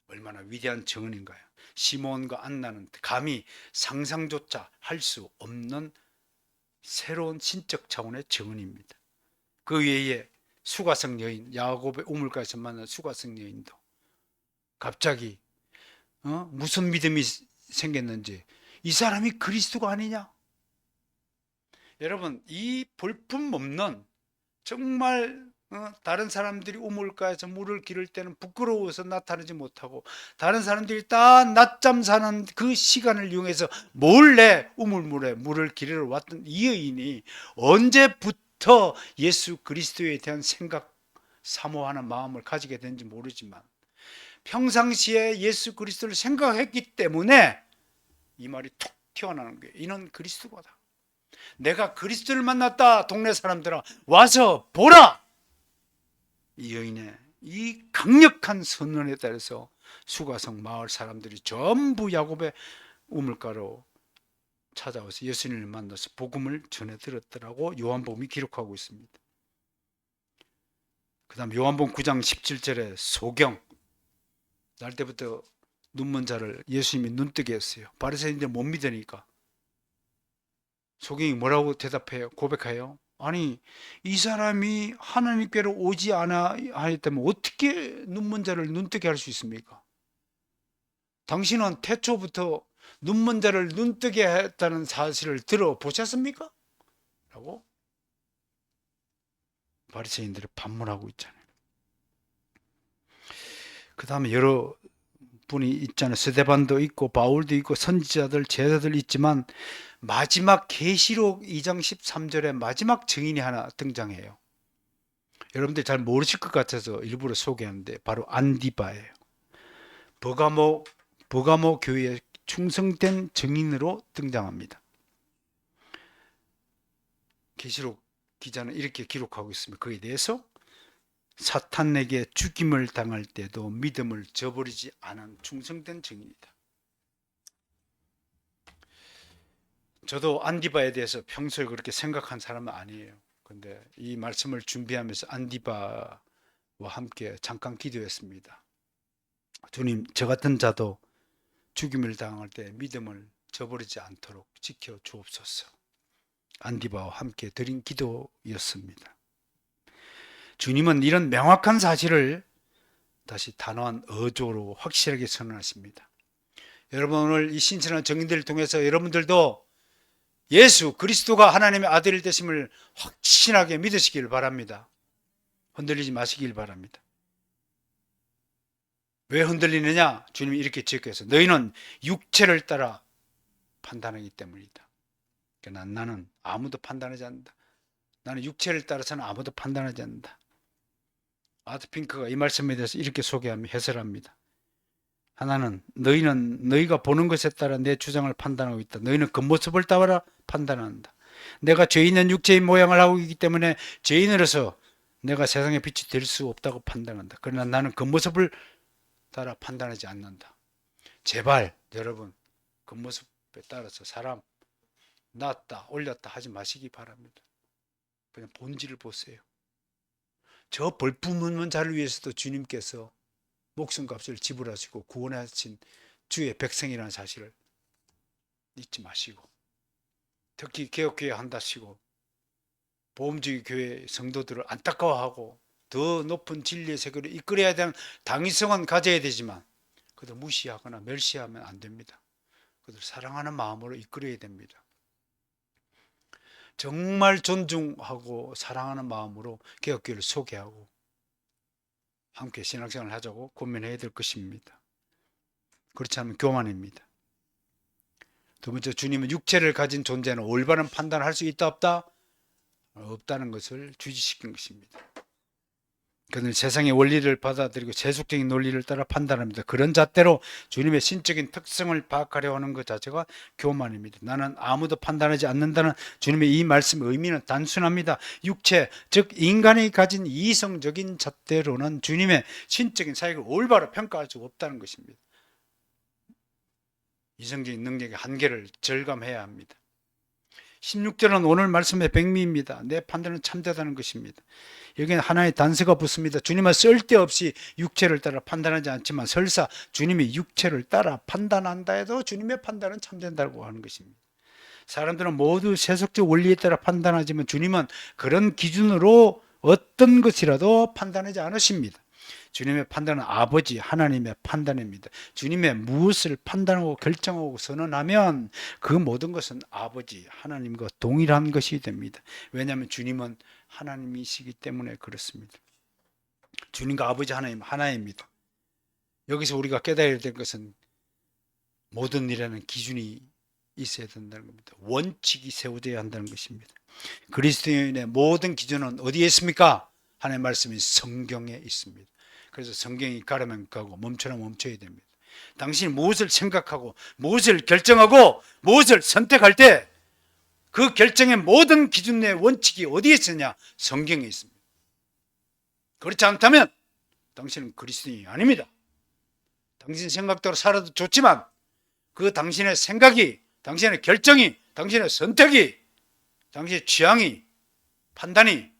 얼마나 위대한 증언인가요? 시몬과 안나는 감히 상상조차 할 수 없는 새로운 신적 차원의 증언입니다. 그 외에 수가성 여인, 야곱의 우물가에서 만난 수가성 여인도 갑자기 무슨 믿음이 생겼는지, 이 사람이 그리스도가 아니냐? 여러분, 이 볼품없는, 정말 다른 사람들이 우물가에서 물을 기를 때는 부끄러워서 나타나지 못하고 다른 사람들이 다 낮잠 사는 그 시간을 이용해서 몰래 우물물에 물을 기르러 왔던 이 여인이 언제부터 예수 그리스도에 대한 생각, 사모하는 마음을 가지게 된지 모르지만 평상시에 예수 그리스도를 생각했기 때문에 이 말이 툭 튀어나오는 거예요. 이는 그리스도다. 내가 그리스도를 만났다. 동네 사람들아 와서 보라. 이 여인의 이 강력한 선언에 따라서 수가성 마을 사람들이 전부 야곱의 우물가로 찾아와서 예수님을 만나서 복음을 전해 들었더라고 요한복음이 기록하고 있습니다. 그 다음 요한복음 9장 17절에 소경, 날 때부터 눈먼 자를 예수님이 눈뜨게 했어요. 바리새인들 못 믿으니까. 소경이 뭐라고 대답해요? 고백해요. 아니, 이 사람이 하나님께로 오지 않아 하였다면 어떻게 눈먼 자를 눈뜨게 할 수 있습니까? 당신은 태초부터 눈먼 자를 눈뜨게 했다는 사실을 들어보셨습니까? 라고 바리새인들이 반문하고 있잖아요. 그 다음에 여러 분이 있잖아요. 스데반도 있고 바울도 있고 선지자들, 제자들 있지만 마지막 계시록 2장 13절에 마지막 증인이 하나 등장해요. 여러분들 잘 모르실 것 같아서 일부러 소개하는데 바로 안디바예요. 버가모 교회에 충성된 증인으로 등장합니다. 계시록 기자는 이렇게 기록하고 있습니다. 그에 대해서 사탄에게 죽임을 당할 때도 믿음을 저버리지 않은 충성된 증인이다. 저도 안디바에 대해서 평소에 그렇게 생각한 사람은 아니에요. 근데 이 말씀을 준비하면서 안디바와 함께 잠깐 기도했습니다. 주님, 저 같은 자도 죽임을 당할 때 믿음을 저버리지 않도록 지켜 주옵소서. 안디바와 함께 드린 기도였습니다. 주님은 이런 명확한 사실을 다시 단호한 어조로 확실하게 선언하십니다. 여러분, 오늘 이 신선한 증인들을 통해서 여러분들도 예수 그리스도가 하나님의 아들이 되심을 확신하게 믿으시길 바랍니다. 흔들리지 마시길 바랍니다. 왜 흔들리느냐? 주님이 이렇게 지적해서 너희는 육체를 따라 판단하기 때문이다. 그러니까 나는 아무도 판단하지 않는다. 나는 육체를 따라서는 아무도 판단하지 않는다. 아트 핑크가 이 말씀에 대해서 이렇게 소개하며 해설합니다. 하나는 너희는 너희가 보는 것에 따라 내 주장을 판단하고 있다. 너희는 겉모습을 따라 판단한다. 내가 죄 있는 육체의 모양을 하고 있기 때문에 죄인으로서 내가 세상의 빛이 될 수 없다고 판단한다. 그러나 나는 겉모습을 따라 판단하지 않는다. 제발 여러분 겉모습에 따라서 사람 낮다 올렸다 하지 마시기 바랍니다. 그냥 본질을 보세요. 저 벌품은 자를 위해서도 주님께서 목숨값을 지불하시고 구원하신 주의 백성이라는 사실을 잊지 마시고, 특히 개혁교회 한다시고 보험주의 교회 성도들을 안타까워하고 더 높은 진리의 세계로 이끌어야 되는 당위성은 가져야 되지만 그들 무시하거나 멸시하면 안 됩니다. 그들 사랑하는 마음으로 이끌어야 됩니다. 정말 존중하고 사랑하는 마음으로 개혁교회를 소개하고 함께 신앙생활을 하자고 고민해야 될 것입니다. 그렇지 않으면 교만입니다. 두 번째, 주님은 육체를 가진 존재는 올바른 판단을 할 수 있다 없다? 없다는 것을 주지시킨 것입니다. 그는 세상의 원리를 받아들이고 세속적인 논리를 따라 판단합니다. 그런 잣대로 주님의 신적인 특성을 파악하려 하는 것 자체가 교만입니다. 나는 아무도 판단하지 않는다는 주님의 이 말씀의 의미는 단순합니다. 육체, 즉 인간이 가진 이성적인 잣대로는 주님의 신적인 사역을 올바로 평가할 수 없다는 것입니다. 이성적인 능력의 한계를 절감해야 합니다. 16절은 오늘 말씀의 백미입니다. 내 판단은 참되다는 것입니다. 여기는 하나의 단서가 붙습니다. 주님은 쓸데없이 육체를 따라 판단하지 않지만 설사 주님이 육체를 따라 판단한다 해도 주님의 판단은 참된다고 하는 것입니다. 사람들은 모두 세속적 원리에 따라 판단하지만 주님은 그런 기준으로 어떤 것이라도 판단하지 않으십니다. 주님의 판단은 아버지 하나님의 판단입니다. 주님의 무엇을 판단하고 결정하고 선언하면 그 모든 것은 아버지 하나님과 동일한 것이 됩니다. 왜냐하면 주님은 하나님이시기 때문에 그렇습니다. 주님과 아버지 하나님 하나입니다. 여기서 우리가 깨달아야 될 것은 모든 일에는 기준이 있어야 된다는 겁니다. 원칙이 세워져야 한다는 것입니다. 그리스도인의 모든 기준은 어디에 있습니까? 하나님의 말씀이 성경에 있습니다. 그래서 성경이 가려면 가고 멈춰라 멈춰야 됩니다. 당신이 무엇을 생각하고 무엇을 결정하고 무엇을 선택할 때 그 결정의 모든 기준의 원칙이 어디에 있느냐? 성경에 있습니다. 그렇지 않다면 당신은 그리스도인이 아닙니다. 당신 생각대로 살아도 좋지만 그 당신의 생각이, 당신의 결정이, 당신의 선택이, 당신의 취향이, 판단이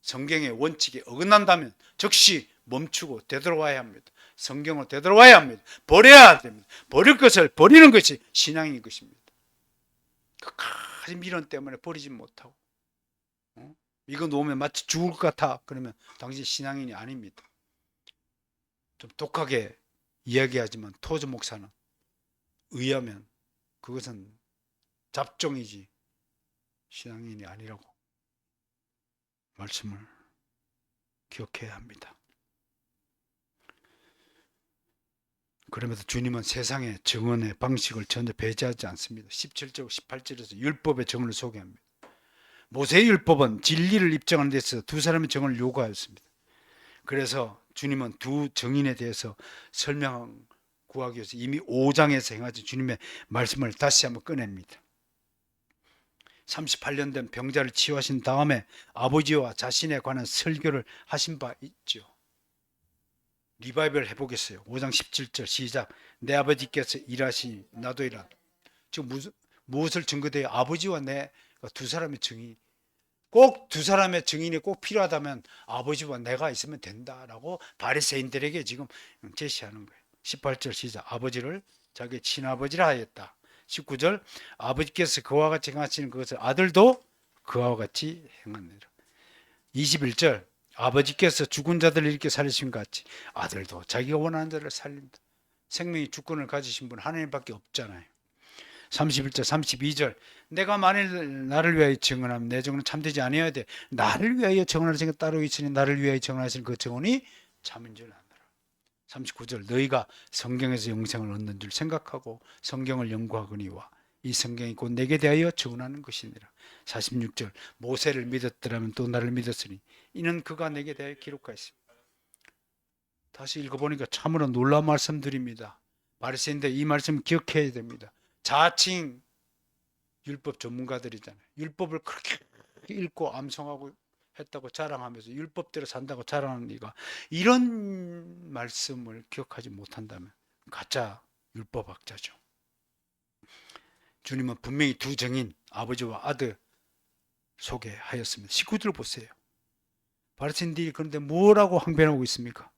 성경의 원칙에 어긋난다면 즉시 멈추고 되돌아와야 합니다. 성경을 되돌아와야 합니다. 버려야 됩니다. 버릴 것을 버리는 것이 신앙인 것입니다. 끝까지 미련 때문에 버리지 못하고 이거 놓으면 마치 죽을 것 같아 그러면 당신 신앙인이 아닙니다. 좀 독하게 이야기하지만 토저 목사는 의하면 그것은 잡종이지 신앙인이 아니라고 말씀을 기억해야 합니다. 그러면서 주님은 세상의 정언의 방식을 전혀 배제하지 않습니다. 17절, 18절에서 율법의 정언을 소개합니다. 모세의 율법은 진리를 입증하는 데 있어서 두 사람의 정언을 요구하였습니다. 그래서 주님은 두 정인에 대해서 설명 구하기 위해서 이미 5장에서 행하신 주님의 말씀을 다시 한번 꺼냅니다. 38년 된 병자를 치유하신 다음에 아버지와 자신에 관한 설교를 하신 바 있죠. 리바이벌 해보겠어요. 5장 17절 시작. 내 아버지께서 일하시니 나도 일한. 지금 무엇을 증거돼요? 아버지와 내 두 사람의 증인. 꼭 두 사람의 증인이 꼭 필요하다면 아버지와 내가 있으면 된다라고 바리새인들에게 지금 제시하는 거예요. 18절 시작. 아버지를 자기 친아버지라 하였다. 19절 아버지께서 그와 같이 행하시는 것을 아들도 그와 같이 행하느니라. 21절 아버지께서 죽은 자들을 이렇게 살리신 것 같이 아들도 자기가 원하는 자를 살린다. 생명의 주권을 가지신 분 하나님밖에 없잖아요. 31절 32절 내가 만일 나를 위하여 증언하면 내 증언은 참되지 아니어야 돼. 나를 위하여 증언할 생각 따로 있으니 나를 위하여 증언하시는 그 증언이 참인 줄 아노라. 39절 너희가 성경에서 영생을 얻는 줄 생각하고 성경을 연구하거니와 이 성경이 곧 내게 대하여 증언하는 것이니라. 46절 모세를 믿었더라면 또 나를 믿었으니 이는 그가 내게 대하여 기록하였습니다. 다시 읽어보니까 참으로 놀라운 말씀드립니다. 바리새인들 이 말씀 기억해야 됩니다. 자칭 율법 전문가들이잖아요. 율법을 그렇게 읽고 암송하고 했다고 자랑하면서 율법대로 산다고 자랑하는 네가 이런 말씀을 기억하지 못한다면 가짜 율법학자죠. 주님은 분명히 두 증인 아버지와 아들 소개하였습니다. 19절 보세요. 바리새인들이 그런데 뭐라고 항변하고 있습니까?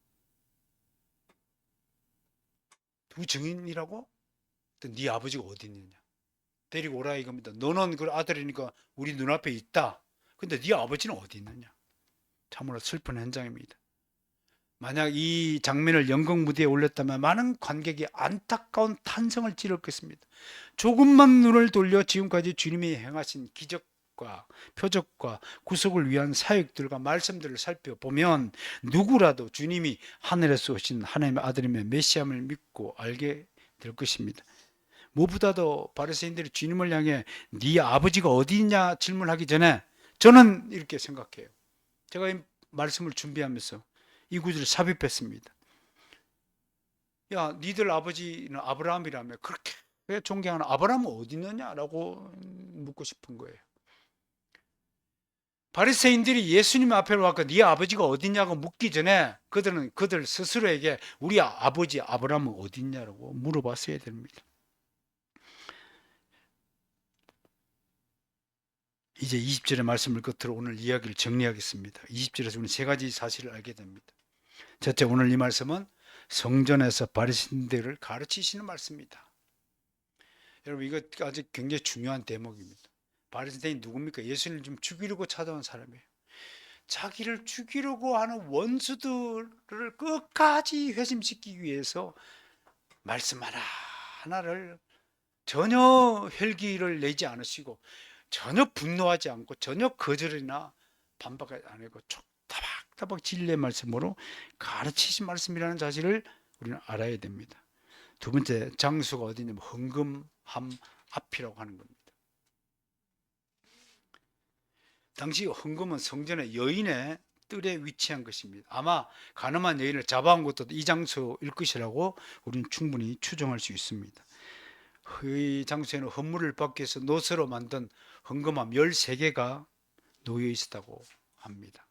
두 증인이라고? 네 아버지가 어디 있느냐? 데리고 오라 이겁니다. 너는 그 아들이니까 우리 눈앞에 있다. 근데 네 아버지는 어디 있느냐? 참으로 슬픈 현장입니다. 만약 이 장면을 연극 무대에 올렸다면 많은 관객이 안타까운 탄성을 지르겠습니다. 조금만 눈을 돌려 지금까지 주님이 행하신 기적과 표적과 구속을 위한 사역들과 말씀들을 살펴보면 누구라도 주님이 하늘에서 오신 하나님의 아들임의 메시아임을 믿고 알게 될 것입니다. 무엇보다도 바리새인들이 주님을 향해 네 아버지가 어디 있냐 질문하기 전에 저는 이렇게 생각해요. 제가 이 말씀을 준비하면서 이 구절을 삽입했습니다. 야, 니들 아버지는 아브라함이라며 그렇게 존경하는 아브라함은 어디 있느냐라고 묻고 싶은 거예요. 바리새인들이 예수님 앞에 와서 네 아버지가 어디 있냐고 묻기 전에 그들은 그들 스스로에게 우리 아버지 아브라함은 어디 있냐라고 물어봤어야 됩니다. 이제 20절의 말씀을 끝으로 오늘 이야기를 정리하겠습니다. 20절에서 우리는 세 가지 사실을 알게 됩니다. 첫째, 오늘 이 말씀은 성전에서 바리새인들을 가르치시는 말씀입니다. 여러분 이거 아주 굉장히 중요한 대목입니다. 바리새인이 누굽니까? 예수님을 좀 죽이려고 찾아온 사람이에요. 자기를 죽이려고 하는 원수들을 끝까지 회심시키기 위해서 말씀 하나를 전혀 혈기를 내지 않으시고 전혀 분노하지 않고 전혀 거절이나 반박하지 않고 타박타박 진리의 말씀으로 가르치신 말씀이라는 사실을 우리는 알아야 됩니다. 두 번째, 장소가 어디냐면 헌금함 앞이라고 하는 겁니다. 당시 헌금은 성전의 여인의 뜰에 위치한 것입니다. 아마 가늠한 여인을 잡아온 것도 이 장소일 것이라고 우리는 충분히 추정할 수 있습니다. 이 장소에는 헌물을 받기 위해서 노새로 만든 헌금함 13개가 놓여 있었다고 합니다.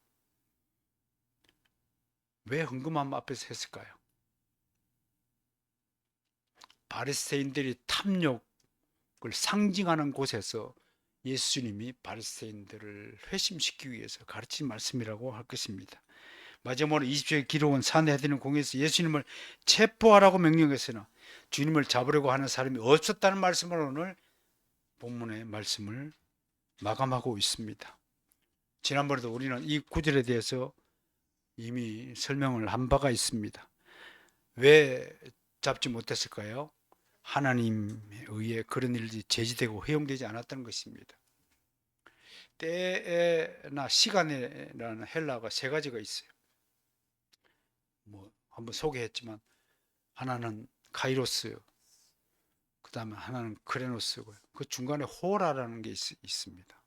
왜 헌금함 앞에서 했을까요? 바리새인들이 탐욕을 상징하는 곳에서 예수님이 바리새인들을 회심시키기 위해서 가르친 말씀이라고 할 것입니다. 마지막으로 20절의 기록은 산헤드린 공회에서 예수님을 체포하라고 명령했으나 주님을 잡으려고 하는 사람이 없었다는 말씀으로 오늘 본문의 말씀을 마감하고 있습니다. 지난번에도 우리는 이 구절에 대해서 이미 설명을 한 바가 있습니다. 왜 잡지 못했을까요? 하나님에 의해 그런 일이 제지되고 허용되지 않았다는 것입니다. 때나 시간이라는 헬라어가 세 가지가 있어요. 한번 소개했지만 하나는 카이로스, 그 다음에 하나는 크레노스고요. 그 중간에 호라라는 게 있습니다.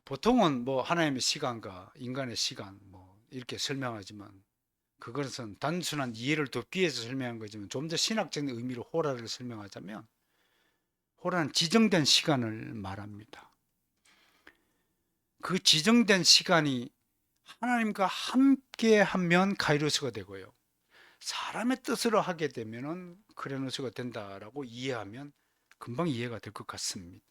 보통은 하나님의 시간과 인간의 시간 이렇게 설명하지만 그것은 단순한 이해를 돕기 위해서 설명한 거지만 좀 더 신학적인 의미로 호라를 설명하자면 호라는 지정된 시간을 말합니다. 그 지정된 시간이 하나님과 함께 하면 카이로스가 되고요. 사람의 뜻으로 하게 되면 크레노스가 된다라고 이해하면 금방 이해가 될 것 같습니다.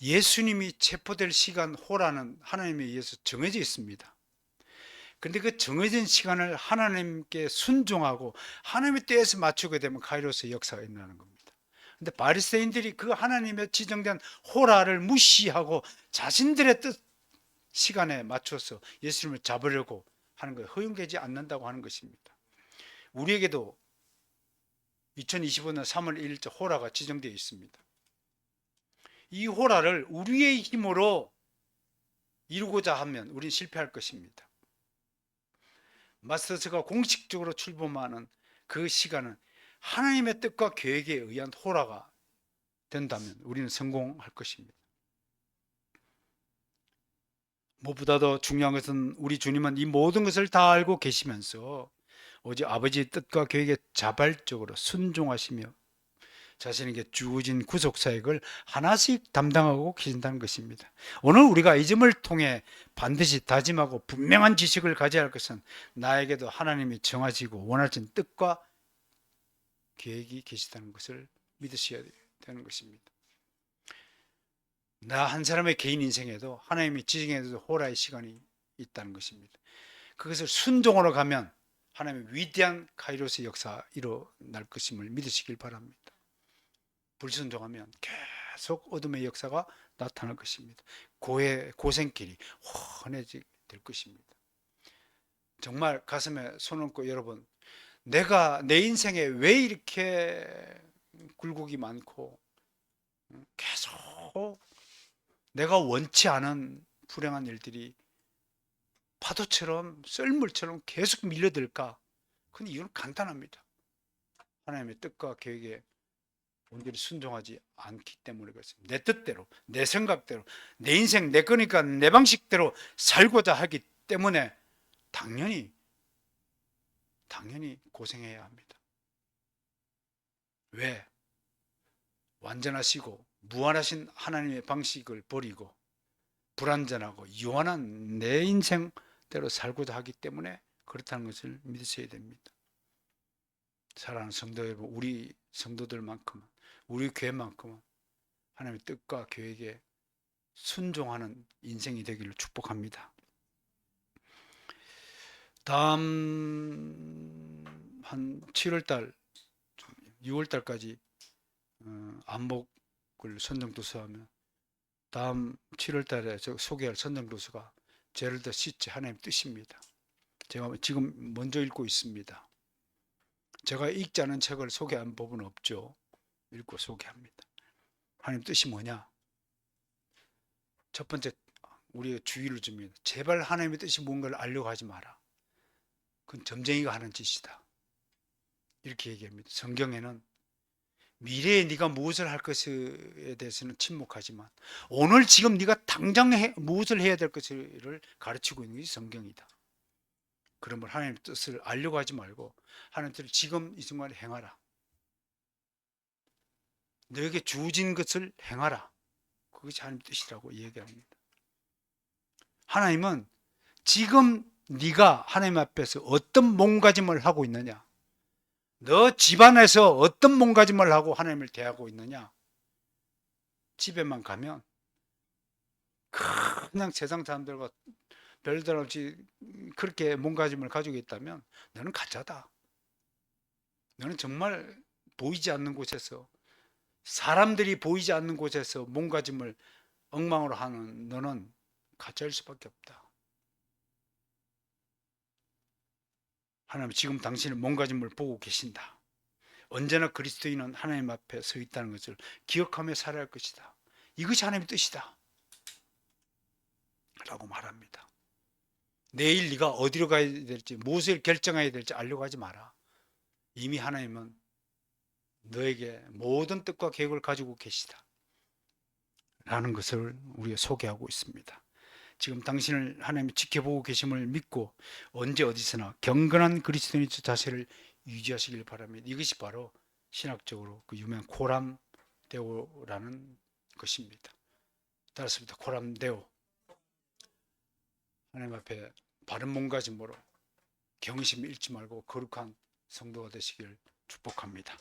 예수님이 체포될 시간 호라는 하나님에 의해서 정해져 있습니다. 근데 그 정해진 시간을 하나님께 순종하고 하나님의 때에서 맞추게 되면 카이로스의 역사가 일어나는 겁니다. 근데 바리새인들이 그 하나님의 지정된 호라를 무시하고 자신들의 뜻 시간에 맞춰서 예수님을 잡으려고 하는 것이 허용되지 않는다고 하는 것입니다. 우리에게도 2025년 3월 1일자 호라가 지정되어 있습니다. 이 호라를 우리의 힘으로 이루고자 하면 우리는 실패할 것입니다. 마스터스가 공식적으로 출범하는 그 시간은 하나님의 뜻과 계획에 의한 호라가 된다면 우리는 성공할 것입니다. 무엇보다도 중요한 것은 우리 주님은 이 모든 것을 다 알고 계시면서 오직 아버지의 뜻과 계획에 자발적으로 순종하시며 자신에게 주어진 구속 사역을 하나씩 담당하고 계신다는 것입니다. 오늘 우리가 이 점을 통해 반드시 다짐하고 분명한 지식을 가져야 할 것은 나에게도 하나님이 정하시고 원하신 뜻과 계획이 계시다는 것을 믿으셔야 되는 것입니다. 나 한 사람의 개인 인생에도 하나님이 지정해도 호라의 시간이 있다는 것입니다. 그것을 순종으로 가면 하나님의 위대한 카이로스 역사 일어날 것임을 믿으시길 바랍니다. 불순종하면 계속 어둠의 역사가 나타날 것입니다. 고생길이 훤해지게 될 것입니다. 정말 가슴에 손 얹고 여러분, 내가 내 인생에 왜 이렇게 굴곡이 많고 계속 내가 원치 않은 불행한 일들이 파도처럼 썰물처럼 계속 밀려들까? 근데 이건 간단합니다. 하나님의 뜻과 계획에 온전히 순종하지 않기 때문에 그렇습니다. 내 뜻대로, 내 생각대로, 내 인생 내 거니까 내 방식대로 살고자 하기 때문에 당연히 고생해야 합니다. 왜? 완전하시고 무한하신 하나님의 방식을 버리고 불완전하고 유한한 내 인생대로 살고자 하기 때문에 그렇다는 것을 믿으셔야 됩니다. 사랑하는 성도 여러분, 우리 성도들만큼은, 우리 교회만큼은 하나님의 뜻과 계획에 순종하는 인생이 되기를 축복합니다. 다음 한 7월달, 6월달까지 안목을 선정도서하면 다음 7월달에 소개할 선정도서가 제럴드 시츠 하나님의 뜻입니다. 제가 지금 먼저 읽고 있습니다. 제가 읽지 않은 책을 소개한 법은 없죠. 읽고 소개합니다. 하나님 뜻이 뭐냐? 첫 번째, 우리가 주의를 줍니다. 제발 하나님의 뜻이 뭔가를 알려고 하지 마라. 그건 점쟁이가 하는 짓이다. 이렇게 얘기합니다. 성경에는 미래에 네가 무엇을 할 것에 대해서는 침묵하지만 오늘 지금 네가 당장 무엇을 해야 될 것을 가르치고 있는 것이 성경이다. 그러면 하나님의 뜻을 알려고 하지 말고 하나님의 뜻을 지금 이 순간에 행하라. 너에게 주어진 것을 행하라. 그것이 하나님의 뜻이라고 얘기합니다. 하나님은 지금 네가 하나님 앞에서 어떤 몸가짐을 하고 있느냐, 너 집안에서 어떤 몸가짐을 하고 하나님을 대하고 있느냐, 집에만 가면 그냥 세상 사람들과 별다른 없이 그렇게 몸가짐을 가지고 있다면 너는 가짜다. 너는 정말 보이지 않는 곳에서, 사람들이 보이지 않는 곳에서 몸가짐을 엉망으로 하는 너는 가짜일 수밖에 없다. 하나님 지금 당신의 몸가짐을 보고 계신다. 언제나 그리스도인은 하나님 앞에 서 있다는 것을 기억하며 살아야 할 것이다. 이것이 하나님의 뜻이다 라고 말합니다. 내일 네가 어디로 가야 될지, 무엇을 결정해야 될지 알려고 하지 마라. 이미 하나님은 너에게 모든 뜻과 계획을 가지고 계시다 라는 것을 우리가 소개하고 있습니다. 지금 당신을 하나님이 지켜보고 계심을 믿고 언제 어디서나 경건한 그리스도인의 자세를 유지하시길 바랍니다. 이것이 바로 신학적으로 그 유명한 코람데오라는 것입니다. 따랐습니다. 코람데오. 하나님 앞에 바른 몸가짐으로 경심 잃지 말고 거룩한 성도가 되시길 축복합니다.